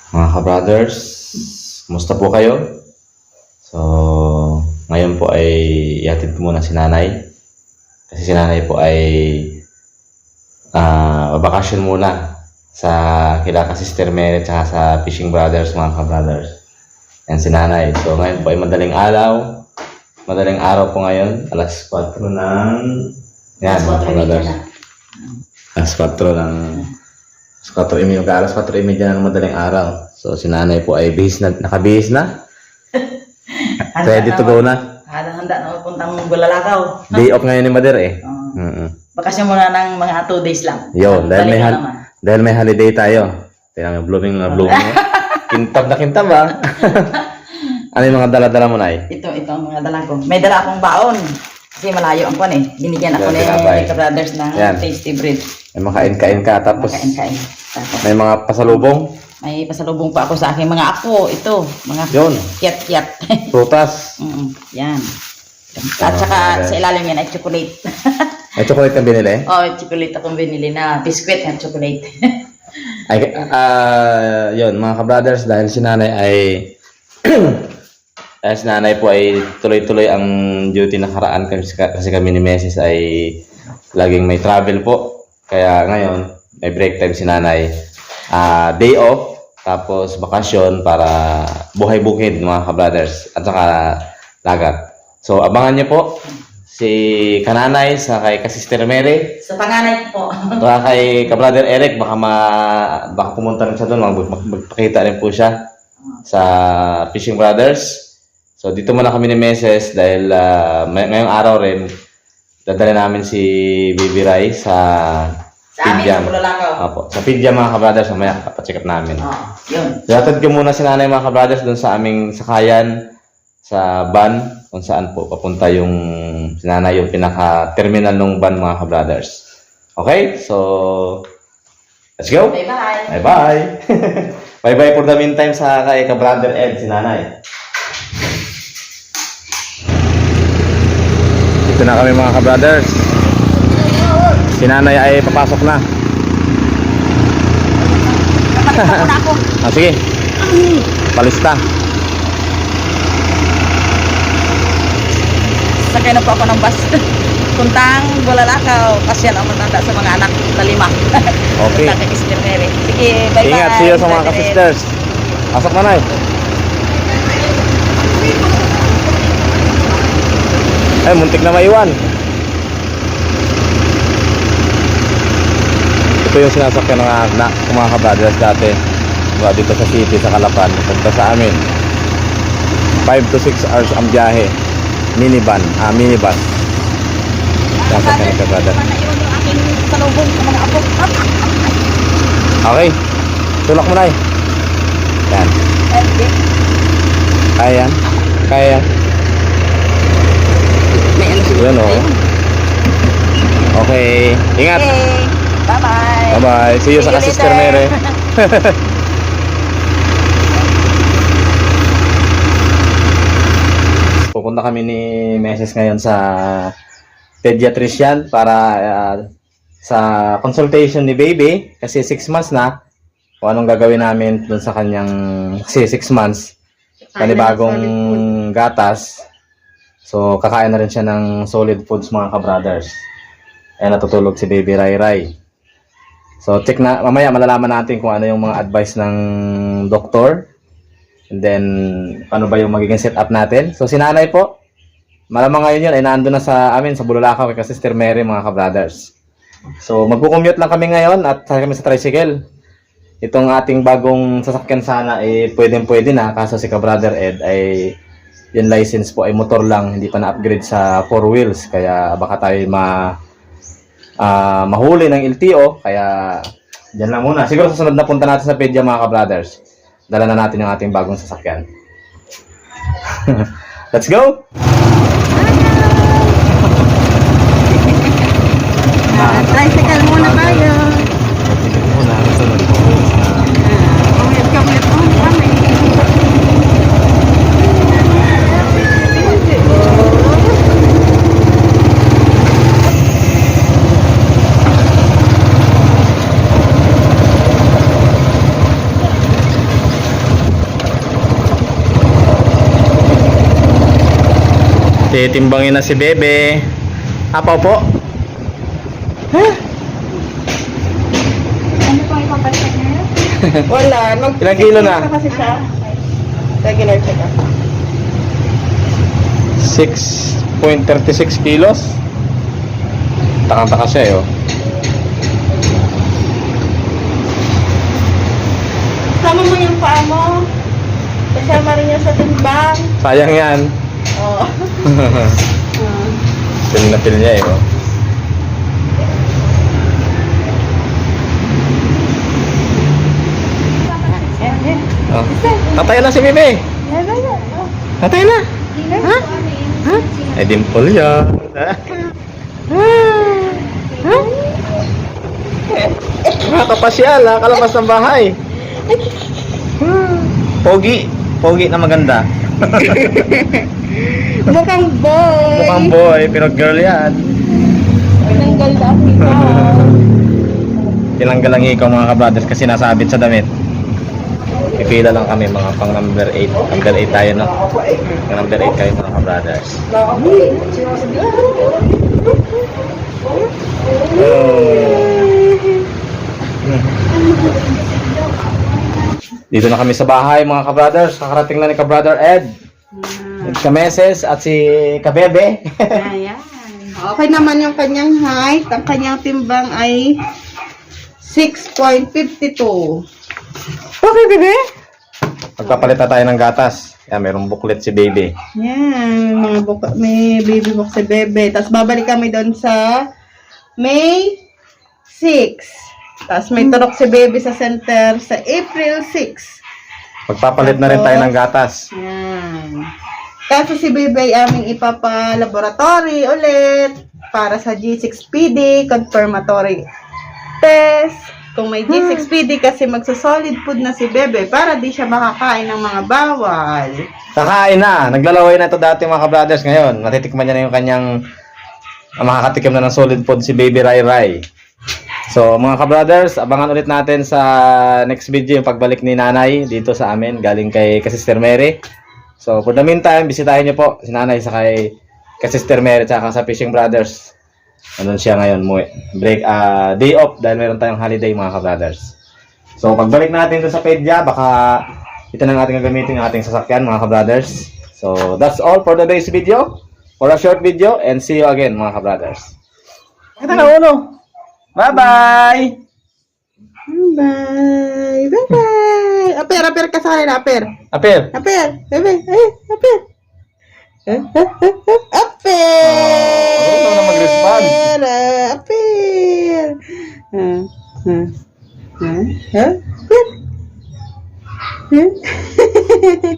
Mga ka-brothers, kumusta po kayo? So, ngayon po ay ihatid ko muna si nanay. Kasi si nanay po ay babakasyon muna sa kila ka Sister Mary at sa Fishing Brothers, mga ka-brothers. Yan si nanay. So, ngayon po ay madaling araw. Madaling araw po ngayon. Alas 4 ng... Yan, mga ka-brothers. Alas 4 ng... Alas 4:30 na ng madaling araw. So, si nanay po ay nakabihis na. Ready to go na. Handa na puntang Bulalakaw. Day off ngayon ni Mother eh. Bakasyon muna ng mga 2 days lang. Yun, Balik na naman. dahil may holiday tayo. Tingnan mo, blooming na blooming. Kintab na kintab ah. Ano yung mga dala-dala mo na eh? Ito ang mga dala ko. May dala akong baon. Kasi malayo ang kwan eh. Binigyan ako ni ka-brothers ng tasty bread. May makain-kain ka. Tapos Makain-kain. may mga pasalubong. May pasalubong pa ako sa aking mga apo. Ito, mga Yun. kiyat-kiyat. Prutas. Yan. At saka sa ilalim yan ay chocolate. May chocolate kang binili? Chocolate akong binili na biscuit and chocolate. Yun, mga ka-brothers, dahil si nanay ay si nanay po ay tuloy-tuloy ang duty nakaraan kasi kami ni Mrs. ay laging may travel po. Kaya ngayon, may break time si nanay. Day off, tapos bakasyon para buhay bukid, mga ka-brothers, at saka lagat. So, abangan niyo po si kananay sa kay ka-Sister Mary. Sa panganay po. Baka kay ka-brother Eric, baka pumunta rin siya doon, magpakita rin po siya sa Fishing Brothers. So, dito muna kami ni Mrs. dahil ngayong araw rin, dadala namin si Baby Rai sa amin, Pidyam. sa Bulalakaw. Opo, sa Pidyam, mga ka-brothers, mamaya kapacheck up namin. Yun. Yatad ko muna si nanay, mga ka-brothers, doon sa aming sakayan sa van, kung saan po papunta yung si nanay, yung pinaka-terminal ng van, mga ka-brothers. Okay, so let's go. Bye-bye. Bye-bye. Bye-bye for the meantime sa kay ka-brother Ed, si nanay. Ito na kami, mga ka-brothers. Si nanay ay papasok na. Sige. Palista. Sakay na po ako ng bus. Puntang Bulalakaw. Pasyal ang matanda sa mga anak na 5. Okay. Punta kay Sister Mary. Sige, bye-bye. Ingat, see you sa mga ka-sisters. Pasok na, nay. Ay, muntik na maiwan. Ito yung sinasakyan ng mga ka-brothers dati. Dito sa city, sa Calapan. Punta sa amin. 5 to 6 hours ang biyahe. Minibus. Sasakyan ng ka-brother. Naiwan yung aking salubong sa mga apo. Okay. Tulak mo na eh. Yan. Kaya yan. Kaya yan. May ano siguro. Yun o. Okay. Ingat. Okay. Bye-bye. Bye-bye. See you sa Sister Mary. Pupunta kami ni Mrs. ngayon sa pediatrician para sa consultation ni baby kasi 6 months na. Kung anong gagawin namin dun sa kanyang kasi 6 months. Panibagong gatas. So kakain na rin siya ng solid foods, mga ka-brothers. Ayan, natutulog si Baby Rai Rai. So check na, mamaya malalaman natin kung ano yung mga advice ng doktor. And then, ano ba yung magiging setup natin? So, si nanay po, malamang ngayon yun ay nandun na sa amin, sa Bulalakaw, kay Sister Mary, mga ka-brothers. So, magkukommute lang kami ngayon at kami sa tricycle. Itong ating bagong sasakyan sana, pwedeng-pwede na. Kaso si ka-brother Ed ay, yung license po ay motor lang, hindi pa na-upgrade sa 4 wheels. Kaya baka tayo mahuli ng LTO. Kaya, dyan lang muna. Siguro susunod na punta natin sa Pedya, mga ka-brothers. Dala na natin yung ating bagong sasakyan. Let's go! Tricycle muna tayo. Tricycle muna. Sunod po. Titimbangin na si Bebe. Apaw po. Ano pang ipapacheck niya? Wala. Ilang kilo na? Kasi siya. Regular check up. 6.36 kilos. Takang-taka siya eh, oh. Sama mo yung paa mo. Kasama rin yan sa timbang. Sayang yan. Oo. Pil na pil niya eh, oh. Oh. Tatay na si Bebe. Tatay na. Ha? Ha? Eh, dimple yan. Nakakapasyal, kalabas ng bahay. Pogi. Pogi na maganda. Mukhang boy. Mukhang boy, pero girl yan. Tinanggal na ako ikaw. Tinanggal lang ikaw mga kabrothers kasi nasabit sa damit. Pipila lang kami mga pang number 8. Number 8 tayo, no? Pang number 8 kayo mga kabrothers. Dito na kami sa bahay mga kabrothers. Kakarating lang ni kabrother Ed. Si Meses at si Kabebe. Ayan. Okay naman yung kanyang height. Ang kanyang timbang ay 6.52. Okay, Bebe? Magpapalit na tayo ng gatas. Yan, mayroong booklet si Baby. Yan, mga may baby book si Bebe. Tapos babalik kami doon sa May 6. Tapos may turok si Bebe sa center sa April 6. Magpapalit na rin tayo ng gatas. Yan. Kasi si Bebe ay aming ipapa-laboratory ulit para sa G6PD confirmatory test. Kung may G6PD kasi magsa-solid food na si Bebe para di siya makakain ng mga bawal. Kakain na. Naglalaway na ito dati mga kabrothers. Ngayon, matitikman niya na yung kanyang makakatikim na ng solid food si Baby Rai Rai. So mga kabrothers, abangan ulit natin sa next video yung pagbalik ni Nanay dito sa amin galing kay Sister Mary. So for the meantime, bisitahin niyo po si Nanay sa kay Sister Mary at sa Fishing Brothers. Andun siya ngayon, day off dahil meron tayong holiday mga kabrothers. So pagbalik natin doon sa Pedya, baka ito na ating gagamitin yung ating sasakyan mga kabrothers. So that's all for today's video. For a short video and see you again mga kabrothers. Ito na uno. Bye-bye! Bye! Bye-bye! Aper ka sa akin, aper! Apir! Aper! Bebe! Ay! Aper! Aper! Oh, na mag-respond. Aper! Aper!